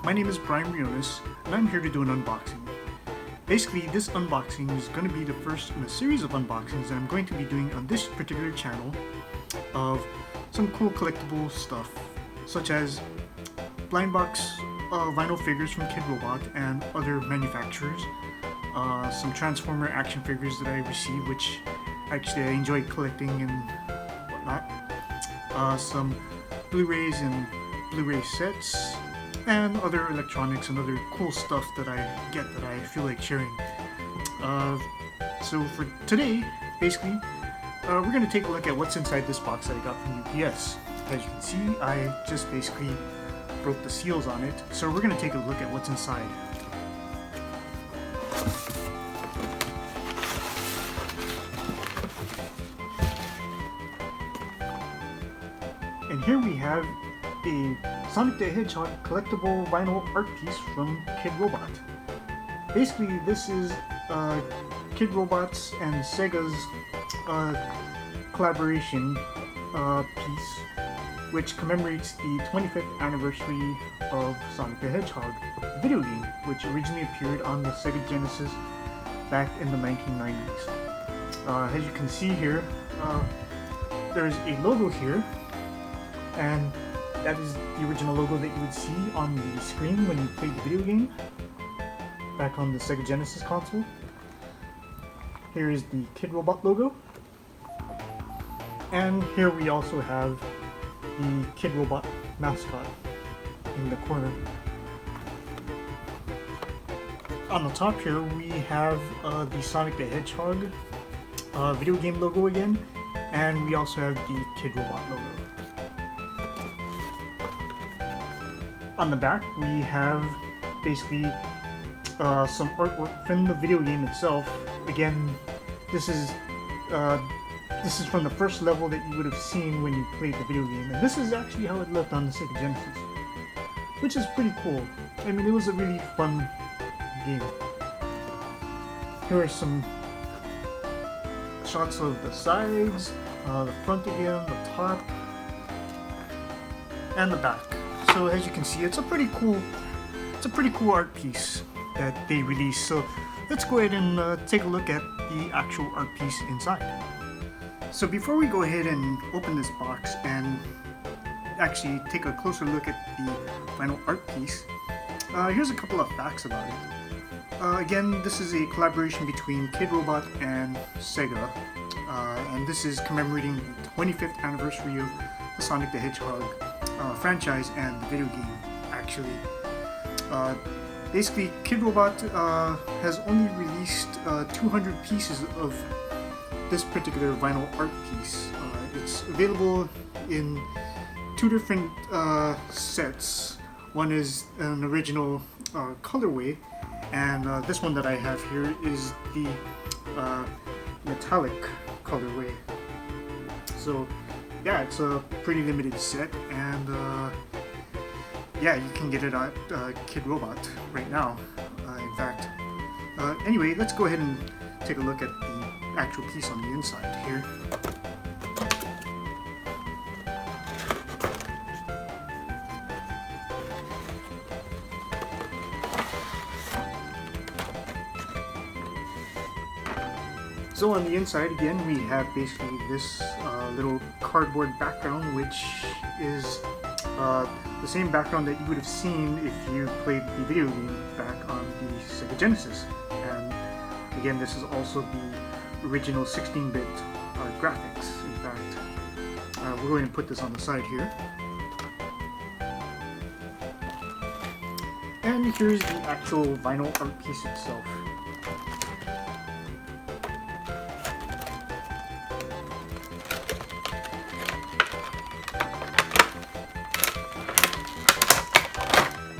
my name is Brian Rionis, and I'm here to do an unboxing. Basically, this unboxing is going to be the first in a series of unboxings that I'm going to be doing on this particular channel of some cool collectible stuff, such as blind box vinyl figures from Kidrobot and other manufacturers, some Transformer action figures that I received, which actually I enjoy collecting and whatnot, some Blu-rays and Blu-ray sets, and other electronics and other cool stuff that I get that I feel like sharing. So for today, basically, we're going to take a look at what's inside this box that I got from UPS. As you can see, I just basically broke the seals on it, so we're going to take a look at what's inside. And here we have a Sonic the Hedgehog collectible vinyl art piece from Kidrobot. Basically, this is Kidrobot's and Sega's collaboration piece, which commemorates the 25th anniversary of Sonic the Hedgehog, the video game, which originally appeared on the Sega Genesis back in the 1990s. As you can see here, there's a logo here, and that is the original logo that you would see on the screen when you played the video game back on the Sega Genesis console. Here is the Kidrobot logo, and here we also have the Kidrobot mascot in the corner. On the top here we have the Sonic the Hedgehog video game logo again, and we also have the Kidrobot logo. On the back we have basically some artwork from the video game itself. Again, this is from the first level that you would have seen when you played the video game, and this is actually how it looked on the Sega Genesis, which is pretty cool. I mean, it was a really fun game. Here are some shots of the sides, the front again, the top, and the back. So as you can see, it's a pretty cool art piece that they released. So let's go ahead and take a look at the actual art piece inside. So before we go ahead and open this box and actually take a closer look at the final art piece, here's a couple of facts about it. Again, this is a collaboration between Kidrobot and Sega, and this is commemorating the 25th anniversary of the Sonic the Hedgehog franchise and the video game, actually. Basically, Kidrobot has only released 200 pieces of this particular vinyl art piece. It's available in two different sets. One is an original colorway, and this one that I have here is the metallic colorway. So yeah, it's a pretty limited set, and yeah, you can get it at Kidrobot right now, in fact. Anyway, let's go ahead and take a look at the actual piece on the inside here. So on the inside, again, we have basically this little cardboard background, which is the same background that you would have seen if you played the video game back on the Sega Genesis. And again, this is also the original 16-bit graphics, in fact. We're going to put this on the side here. And here's the actual vinyl art piece itself.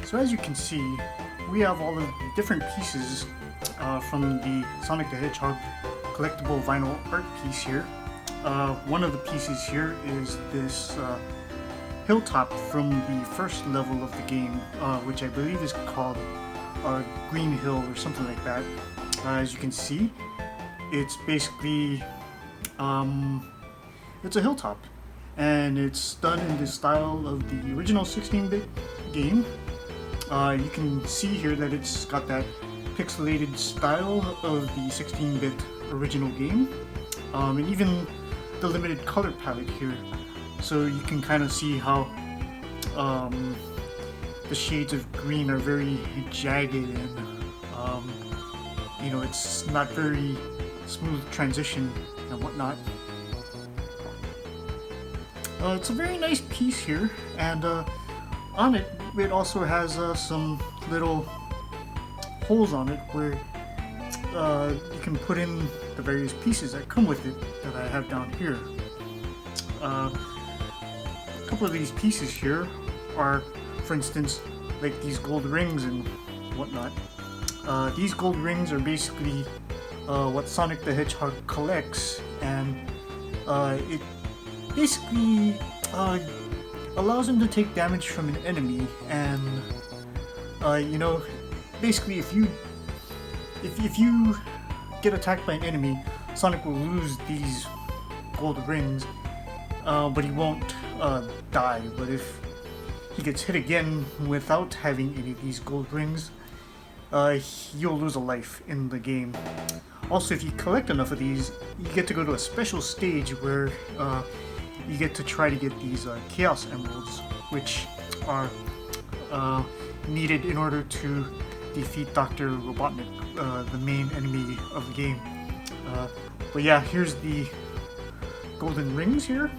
So as you can see, we have all of the different pieces from the Sonic the Hedgehog collectible vinyl art piece here. One of the pieces here is this hilltop from the first level of the game, which I believe is called Green Hill or something like that. As you can see, it's basically it's a hilltop, and it's done in the style of the original 16-bit game. You can see here that it's got that pixelated style of the 16-bit original game, and even the limited color palette here. So you can kind of see how the shades of green are very jagged and it's not very smooth transition and whatnot. It's a very nice piece here, and on it also has some little holes on it where you can put in the various pieces that come with it that I have down here. A couple of these pieces here are, for instance, like these gold rings and whatnot. These gold rings are basically what Sonic the Hedgehog collects, and it basically allows him to take damage from an enemy, and basically if you get attacked by an enemy, Sonic will lose these gold rings, but he won't die. But if he gets hit again without having any of these gold rings, you'll lose a life in the game. Also, if you collect enough of these, you get to go to a special stage where you get to try to get these Chaos Emeralds, which are needed in order to defeat Dr. Robotnik, the main enemy of the game. But yeah, here's the golden rings here.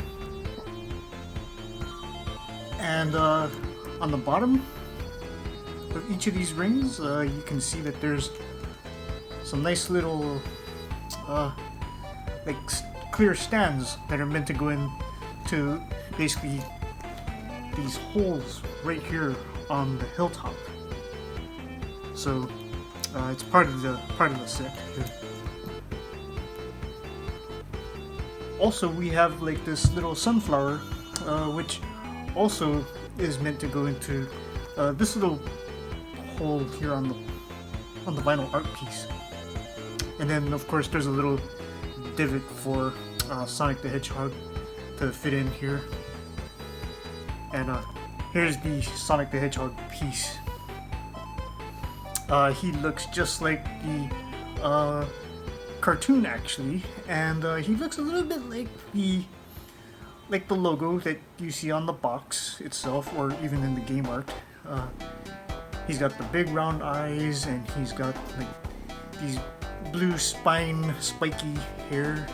And on the bottom of each of these rings, you can see that there's some nice little clear stands that are meant to go in to basically these holes right here on the hilltop. So it's part of the set here. Also, we have like this little sunflower, which also is meant to go into this little hole here on the vinyl art piece. And then, of course, there's a little divot for Sonic the Hedgehog to fit in here. And here's the Sonic the Hedgehog piece. He looks just like the cartoon, actually, and he looks a little bit like the logo that you see on the box itself, or even in the game art. He's got the big round eyes, and he's got like these blue spine, spiky hair,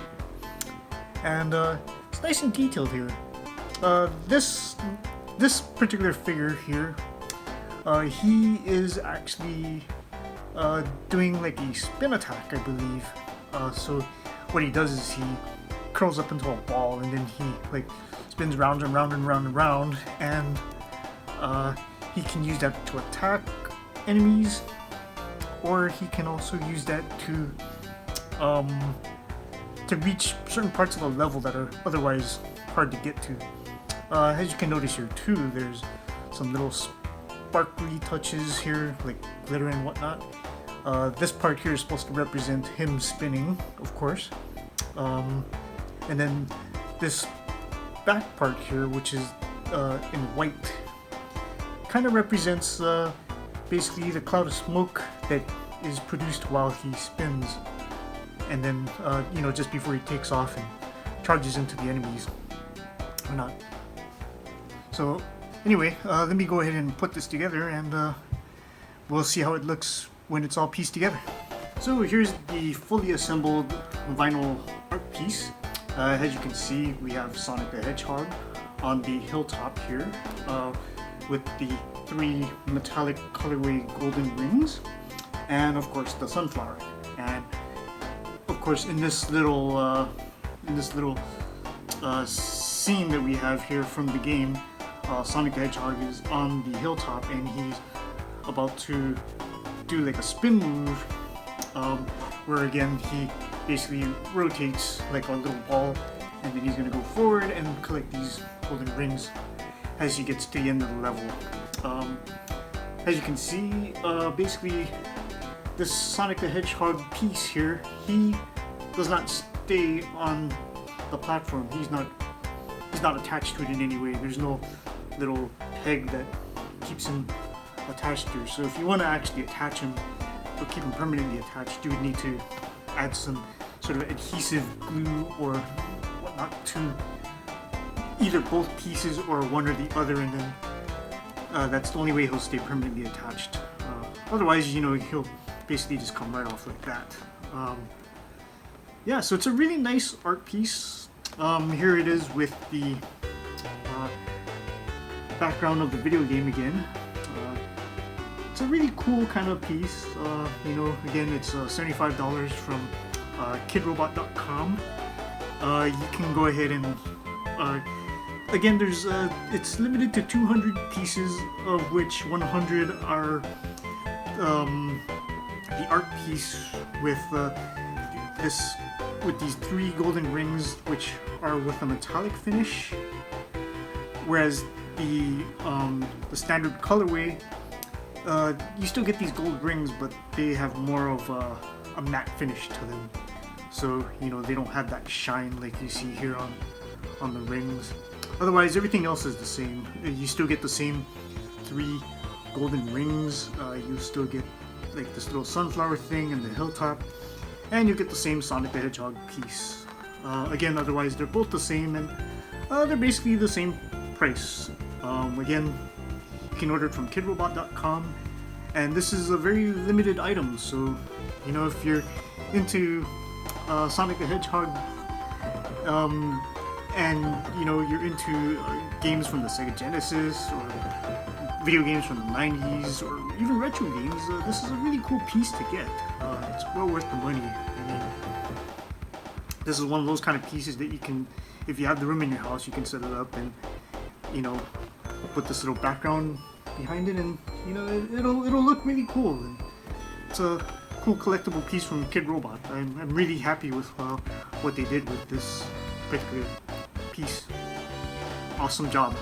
and it's nice and detailed here. This particular figure here, he is actually doing like a spin attack, I believe. So what he does is he curls up into a ball, and then he like spins round and round and round and round, and he can use that to attack enemies, or he can also use that to reach certain parts of the level that are otherwise hard to get to. As you can notice here too, there's some little sparkly touches here, like glitter and whatnot. This part here is supposed to represent him spinning, of course. And then this back part here, which is in white, kind of represents basically the cloud of smoke that is produced while he spins, and then just before he takes off and charges into the enemies or not. So anyway, let me go ahead and put this together, and we'll see how it looks when it's all pieced together. So here's the fully assembled vinyl art piece. As you can see, we have Sonic the Hedgehog on the hilltop here, with the 3 metallic colorway golden rings, and of course the sunflower. And of course, in this little scene that we have here from the game, Sonic the Hedgehog is on the hilltop, and he's about to do like a spin move, where again he basically rotates like a little ball, and then he's going to go forward and collect these golden rings as he gets to the end of the level. As you can see, basically this Sonic the Hedgehog piece here, he does not stay on the platform. He's not attached to it in any way. There's no little peg that keeps him attached here. So if you want to actually attach them or keep them permanently attached, you would need to add some sort of adhesive glue or whatnot to either both pieces or one or the other, and then that's the only way he'll stay permanently attached. Otherwise, you know, he'll basically just come right off like that. Yeah, so it's a really nice art piece. Here it is with the background of the video game again. It's a really cool kind of piece. You know, again, it's $75 from Kidrobot.com. You can go ahead and again, there's it's limited to 200 pieces, of which 100 are the art piece with these 3 golden rings, which are with a metallic finish, whereas the standard colorway, you still get these gold rings, but they have more of a matte finish to them. So, you know, they don't have that shine like you see here on the rings. Otherwise, everything else is the same. You still get the same 3 golden rings. You still get like this little sunflower thing and the hilltop, and you get the same Sonic the Hedgehog piece. Again, otherwise they're both the same, and they're basically the same price. Again, you can order it from Kidrobot.com, and this is a very limited item. So, you know, if you're into Sonic the Hedgehog, and you know you're into games from the Sega Genesis or video games from the 90s or even retro games, this is a really cool piece to get. It's well worth the money. I mean, this is one of those kind of pieces that you can, if you have the room in your house, you can set it up and, you know, put this little background behind it, and you know it'll look really cool. And it's a cool collectible piece from Kidrobot. I'm really happy with what they did with this particular piece. Awesome job.